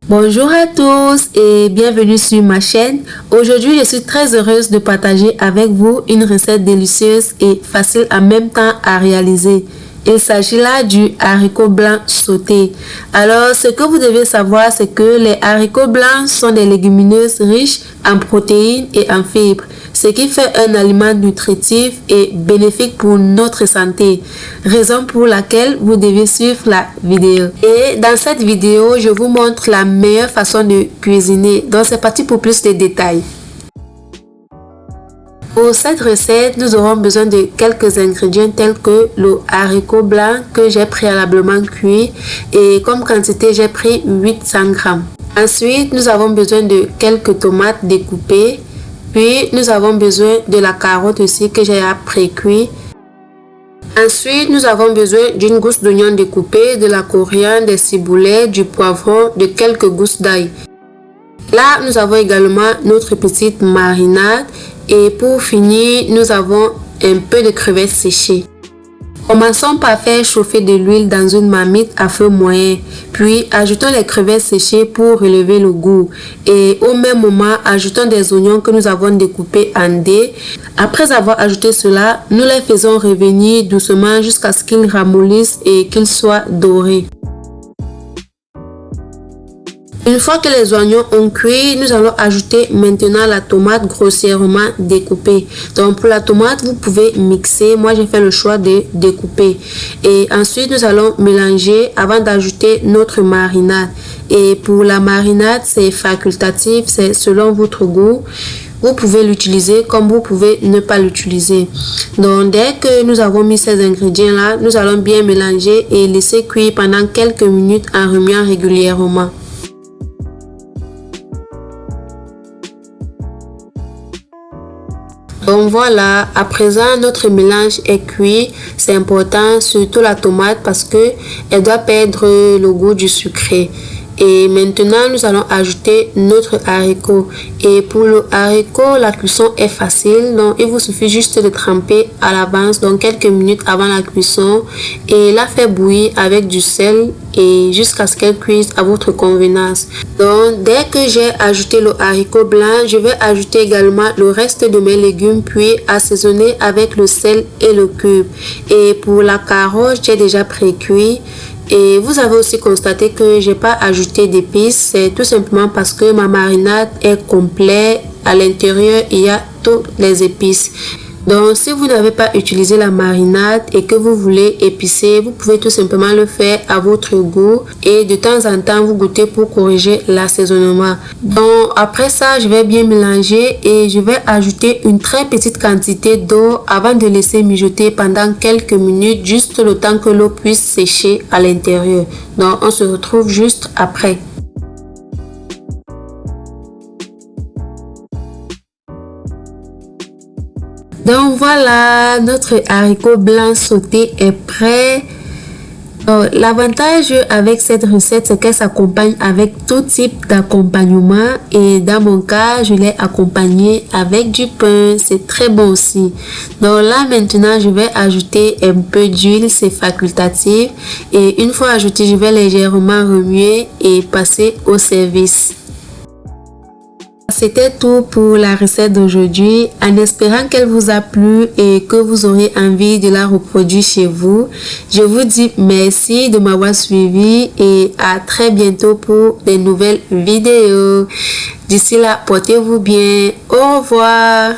Bonjour à tous et bienvenue sur ma chaîne. Aujourd'hui, je suis très heureuse de partager avec vous une recette délicieuse et facile en même temps à réaliser. Il s'agit là du haricot blanc sauté. Alors, ce que vous devez savoir, c'est que les haricots blancs sont des légumineuses riches en protéines et en fibres, ce qui fait un aliment nutritif et bénéfique pour notre santé, raison pour laquelle vous devez suivre la vidéo. Et dans cette vidéo, je vous montre la meilleure façon de cuisiner, donc c'est parti pour plus de détails. Pour cette recette, nous aurons besoin de quelques ingrédients tels que le haricot blanc que j'ai préalablement cuit et comme quantité, j'ai pris 800 g. Ensuite, nous avons besoin de quelques tomates découpées. Puis, nous avons besoin de la carotte aussi que j'ai pré-cuit. Ensuite, nous avons besoin d'une gousse d'oignon découpé, de la coriandre, des ciboulets, du poivron, de quelques gousses d'ail. Là, nous avons également notre petite marinade. Et pour finir, nous avons un peu de crevettes séchées. Commençons par faire chauffer de l'huile dans une marmite à feu moyen. Puis, ajoutons les crevettes séchées pour relever le goût. Et au même moment, ajoutons des oignons que nous avons découpés en dés. Après avoir ajouté cela, nous les faisons revenir doucement jusqu'à ce qu'ils ramollissent et qu'ils soient dorés. Une fois que les oignons ont cuit, nous allons ajouter maintenant la tomate grossièrement découpée. Donc pour la tomate, vous pouvez mixer. Moi, j'ai fait le choix de découper. Et ensuite, nous allons mélanger avant d'ajouter notre marinade. Et pour la marinade, c'est facultatif, c'est selon votre goût. Vous pouvez l'utiliser comme vous pouvez ne pas l'utiliser. Donc dès que nous avons mis ces ingrédients-là, nous allons bien mélanger et laisser cuire pendant quelques minutes en remuant régulièrement. Donc voilà, à présent notre mélange est cuit. C'est important, surtout la tomate parce que elle doit perdre le goût du sucré. Et maintenant, nous allons ajouter notre haricot. Et pour le haricot, la cuisson est facile. Donc, il vous suffit juste de tremper à l'avance, donc quelques minutes avant la cuisson. Et la faire bouillir avec du sel et jusqu'à ce qu'elle cuise à votre convenance. Donc, dès que j'ai ajouté le haricot blanc, je vais ajouter également le reste de mes légumes puis assaisonner avec le sel et le cube. Et pour la carotte, j'ai déjà pré-cuit. Et vous avez aussi constaté que j'ai pas ajouté d'épices, c'est tout simplement parce que ma marinade est complète. À l'intérieur, il y a toutes les épices. Donc, si vous n'avez pas utilisé la marinade et que vous voulez épicer, vous pouvez tout simplement le faire à votre goût et de temps en temps, vous goûtez pour corriger l'assaisonnement. Donc, après ça, je vais bien mélanger et je vais ajouter une très petite quantité d'eau avant de laisser mijoter pendant quelques minutes, juste le temps que l'eau puisse sécher à l'intérieur. Donc, on se retrouve juste après. Donc voilà, notre haricot blanc sauté est prêt. L'avantage avec cette recette, c'est qu'elle s'accompagne avec tout type d'accompagnement. Et dans mon cas, je l'ai accompagné avec du pain. C'est très bon aussi. Donc là, maintenant, je vais ajouter un peu d'huile. C'est facultatif. Et une fois ajouté, je vais légèrement remuer et passer au service. C'était tout pour la recette d'aujourd'hui, en espérant qu'elle vous a plu et que vous aurez envie de la reproduire chez vous. Je vous dis merci de m'avoir suivi et à très bientôt pour de nouvelles vidéos. D'ici là, portez-vous bien. Au revoir.